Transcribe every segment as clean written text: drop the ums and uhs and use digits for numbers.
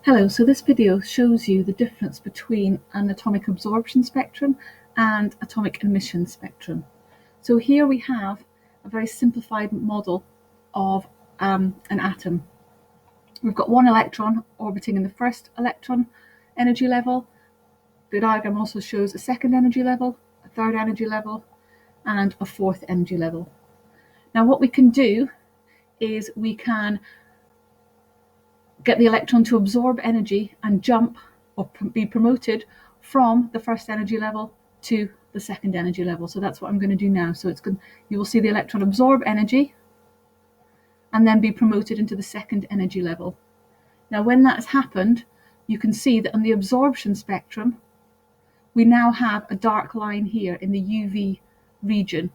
Hello, so this video shows you the difference between an atomic absorption spectrum and atomic emission spectrum. So here we have a very simplified model of an atom. We've got one electron orbiting in the first electron energy level. The diagram also shows a second energy level, a third energy level, and a fourth energy level. Now what we can do is we can get the electron to absorb energy and jump or be promoted from the first energy level to the second energy level. So that's what I'm going to do now. So you will see the electron absorb energy and then be promoted into the second energy level. Now when that has happened, you can see that on the absorption spectrum, we now have a dark line here in the UV region.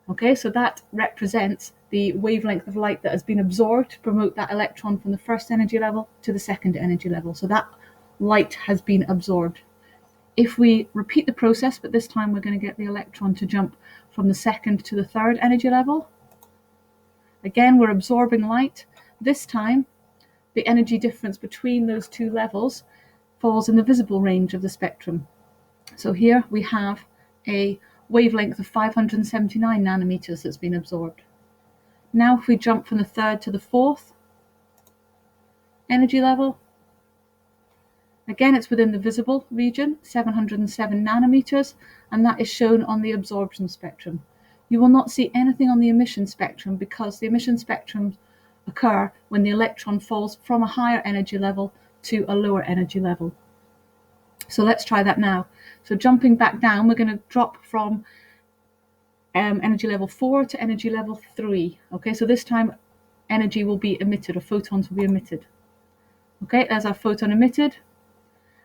Okay, so that represents the wavelength of light that has been absorbed to promote that electron from the first energy level to the second energy level. So that light has been absorbed. If we repeat the process, but this time we're going to get the electron to jump from the second to the third energy level. Again, we're absorbing light. This time, the energy difference between those two levels falls in the visible range of the spectrum. So here we have a wavelength of 579 nanometers that's been absorbed. Now if we jump from the third to the fourth energy level, again it's within the visible region, 707 nanometers, and that is shown on the absorption spectrum. You will not see anything on the emission spectrum because the emission spectrums occur when the electron falls from a higher energy level to a lower energy level. So let's try that now. So jumping back down, we're going to drop from energy level 4 to energy level 3. Okay, so this time energy will be emitted, or photons will be emitted. Okay, there's our photon emitted.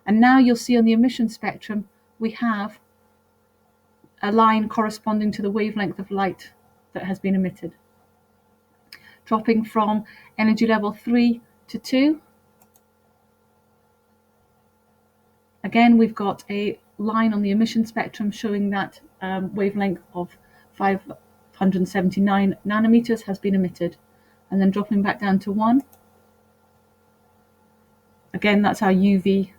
And now you'll see on the emission spectrum, we have a line corresponding to the wavelength of light that has been emitted. Dropping from energy level 3 to 2. Again, we've got a line on the emission spectrum showing that wavelength of 579 nanometers has been emitted. And then dropping back down to 1. Again, that's our UV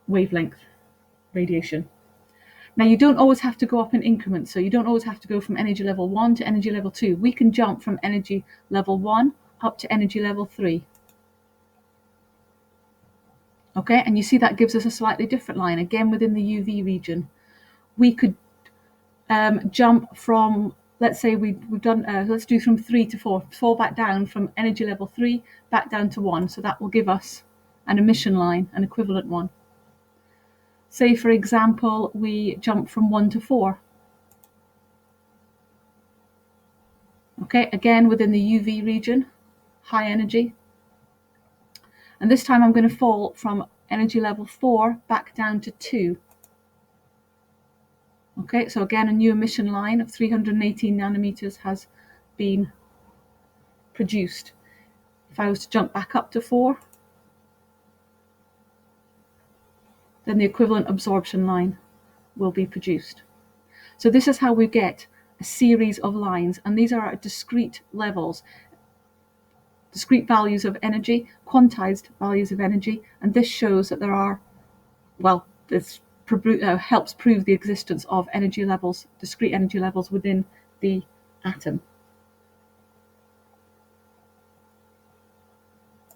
wavelength radiation. Now, you don't always have to go up in increments. So you don't always have to go from energy level 1 to energy level 2. We can jump from energy level 1 up to energy level 3. Okay, and you see that gives us a slightly different line, again within the UV region. We could jump from, let's say we've done, let's do from 3 to 4, fall back down from energy level 3 back down to 1. So that will give us an emission line, an equivalent one. Say, for example, we jump from 1 to 4. Okay, again within the UV region, high energy. And this time I'm going to fall from energy level 4 back down to 2. Okay, so again a new emission line of 318 nanometers has been produced. If I was to jump back up to 4, then the equivalent absorption line will be produced. So this is how we get a series of lines, and these are at discrete levels, discrete values of energy, quantized values of energy, and this shows that there are, well, this helps prove the existence of energy levels, discrete energy levels within the atom.